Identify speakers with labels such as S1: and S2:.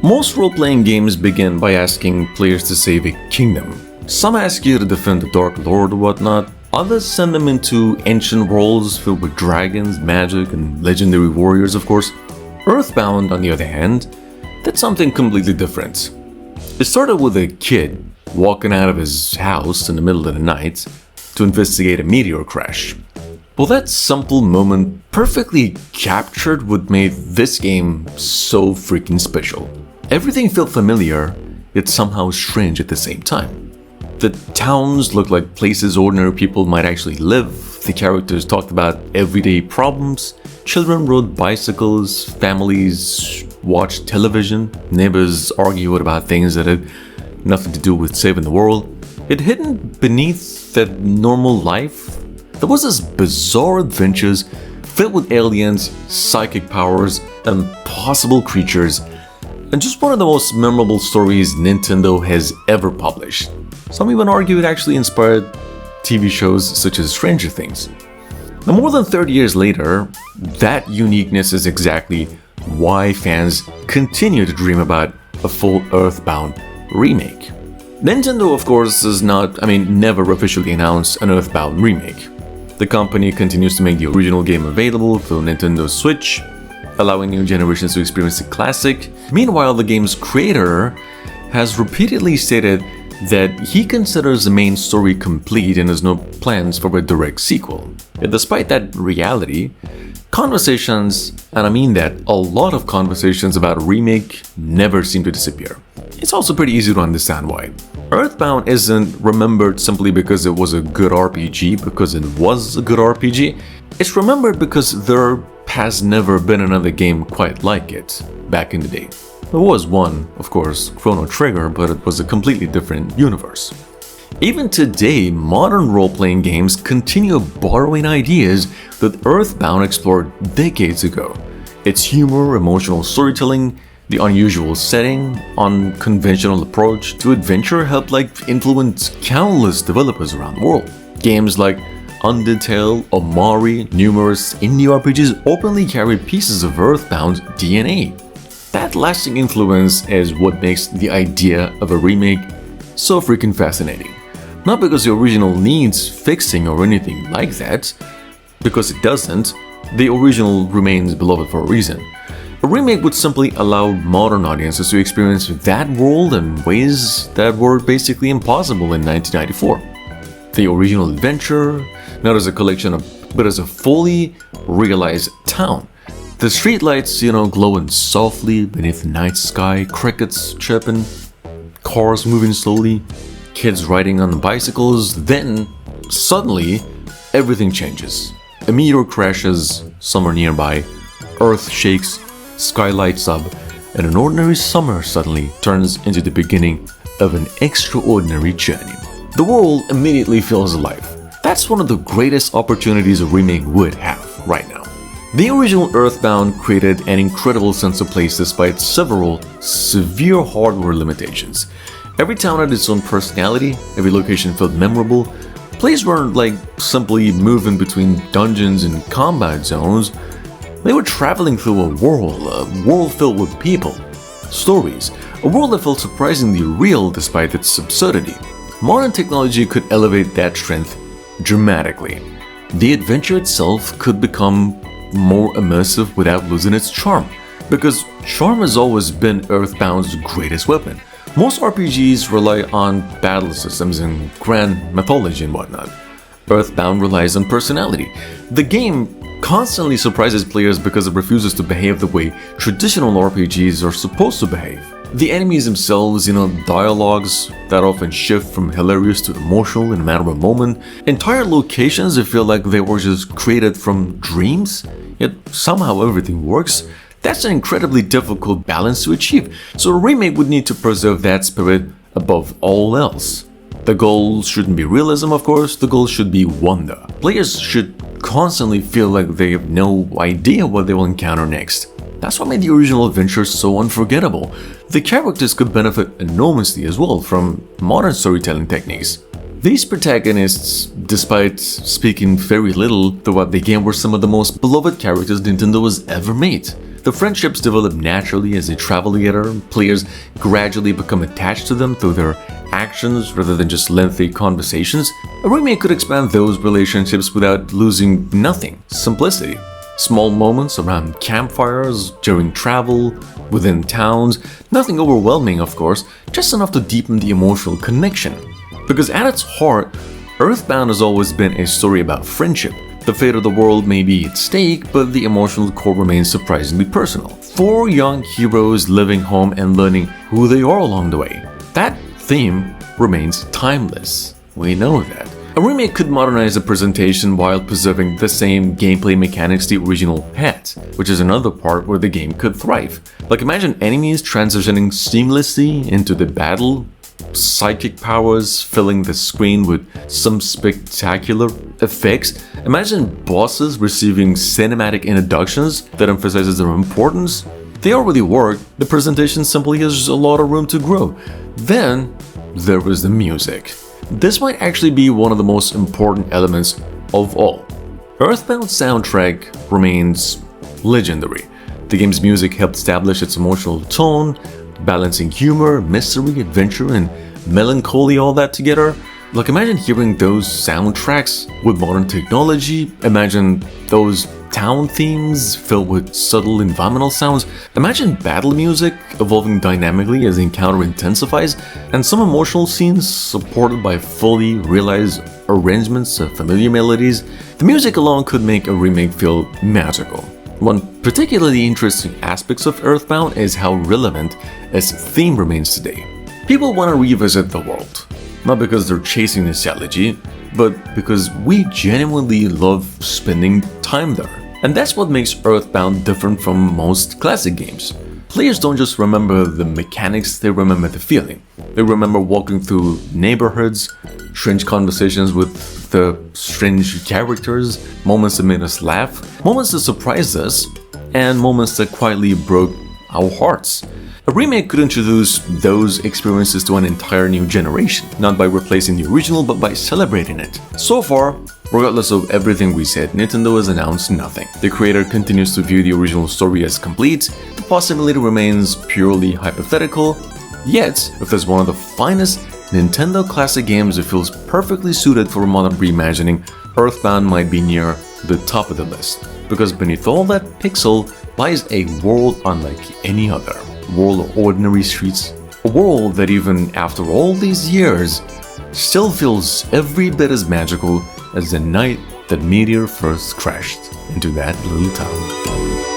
S1: Most role-playing games begin by asking players to save a kingdom. Some ask you to defend the Dark Lord or whatnot, others send them into ancient worlds filled with dragons, magic, and legendary warriors, of course. EarthBound, on the other hand, did something completely different. It started with a kid walking out of his house in the middle of the night to investigate a meteor crash. Well, that simple moment perfectly captured what made this game so freaking special. Everything felt familiar, yet somehow strange at the same time. The towns looked like places ordinary people might actually live. The characters talked about everyday problems. Children rode bicycles, families watched television, neighbors argued about things that had nothing to do with saving the world. Yet hidden beneath that normal life, there was this bizarre adventures filled with aliens, psychic powers, and possible creatures, and just one of the most memorable stories Nintendo has ever published. Some even argue it actually inspired TV shows such as Stranger Things. Now, more than 30 years later, that uniqueness is exactly why fans continue to dream about a full EarthBound remake. Nintendo, of course, never officially announced an EarthBound remake. The company continues to make the original game available for Nintendo Switch, allowing new generations to experience the classic. Meanwhile, the game's creator has repeatedly stated that he considers the main story complete and has no plans for a direct sequel. Yet despite that reality, conversations, and I mean that a lot of conversations about a remake, never seem to disappear. It's also pretty easy to understand why. EarthBound isn't remembered simply because it was a good RPG, because it was a good RPG. It's remembered because there has never been another game quite like it back in the day. There was one, of course, Chrono Trigger, but it was a completely different universe. Even today, modern role-playing games continue borrowing ideas that EarthBound explored decades ago. Its humor, emotional storytelling, the unusual setting, unconventional approach to adventure helped influence countless developers around the world. Games like Undertale, Omari, numerous indie RPGs openly carry pieces of EarthBound's DNA. That lasting influence is what makes the idea of a remake so freaking fascinating. Not because the original needs fixing or anything like that, because it doesn't. The original remains beloved for a reason. A remake would simply allow modern audiences to experience that world in ways that were basically impossible in 1994. The original adventure, not as a collection but as a fully realized town. The streetlights, glowing softly beneath the night sky, crickets chirping, cars moving slowly, kids riding on the bicycles. Then, suddenly, everything changes. A meteor crashes somewhere nearby, Earth shakes, sky lights up, and an ordinary summer suddenly turns into the beginning of an extraordinary journey. The world immediately feels alive. That's one of the greatest opportunities a remake would have right now. The original EarthBound created an incredible sense of place despite several severe hardware limitations. Every town had its own personality, every location felt memorable. Players weren't simply moving between dungeons and combat zones. They were traveling through a world filled with people, stories, a world that felt surprisingly real despite its absurdity. Modern technology could elevate that strength dramatically. The adventure itself could become more immersive without losing its charm, because charm has always been EarthBound's greatest weapon. Most RPGs rely on battle systems and grand mythology and whatnot. EarthBound relies on personality. The game constantly surprises players because it refuses to behave the way traditional RPGs are supposed to behave. The enemies themselves, dialogues that often shift from hilarious to emotional in a matter of a moment. Entire locations that feel like they were just created from dreams, yet somehow everything works. That's an incredibly difficult balance to achieve, so a remake would need to preserve that spirit above all else. The goal shouldn't be realism, of course, the goal should be wonder. Players should constantly feel like they have no idea what they will encounter next. That's what made the original adventure so unforgettable. The characters could benefit enormously as well from modern storytelling techniques. These protagonists, despite speaking very little throughout the game, were some of the most beloved characters Nintendo has ever made. The friendships develop naturally as they travel together, players gradually become attached to them through their actions rather than just lengthy conversations. A remake could expand those relationships without losing nothing: simplicity. Small moments around campfires, during travel, within towns, nothing overwhelming of course, just enough to deepen the emotional connection. Because at its heart, EarthBound has always been a story about friendship. The fate of the world may be at stake, but the emotional core remains surprisingly personal. 4 young heroes living home and learning who they are along the way. That theme remains timeless. We know that. A remake could modernize the presentation while preserving the same gameplay mechanics the original had, which is another part where the game could thrive. Like, imagine enemies transitioning seamlessly into the battle, psychic powers filling the screen with some spectacular effects. Imagine bosses receiving cinematic introductions that emphasizes their importance. They already work, the presentation simply has a lot of room to grow. Then there was the music. This might actually be one of the most important elements of all. EarthBound's soundtrack remains legendary. The game's music helped establish its emotional tone, balancing humor, mystery, adventure, and melancholy all that together. Like, imagine hearing those soundtracks with modern technology. Imagine those town themes filled with subtle environmental sounds. Imagine battle music evolving dynamically as the encounter intensifies, and some emotional scenes supported by fully realized arrangements of familiar melodies. The music alone could make a remake feel magical. One particularly interesting aspect of EarthBound is how relevant its theme remains today. People want to revisit the world, not because they're chasing nostalgia, but because we genuinely love spending time there. And that's what makes EarthBound different from most classic games. Players don't just remember the mechanics, they remember the feeling. They remember walking through neighborhoods, strange conversations with the strange characters, moments that made us laugh, moments that surprised us, and moments that quietly broke our hearts. A remake could introduce those experiences to an entire new generation, not by replacing the original, but by celebrating it. So far, regardless of everything we said, Nintendo has announced nothing. The creator continues to view the original story as complete, the possibility remains purely hypothetical, yet, if there's one of the finest Nintendo classic games that feels perfectly suited for a modern reimagining, EarthBound might be near the top of the list. Because beneath all that pixel lies a world unlike any other. A world of ordinary streets. A world that even after all these years still feels every bit as magical as the night that meteor first crashed into that little town.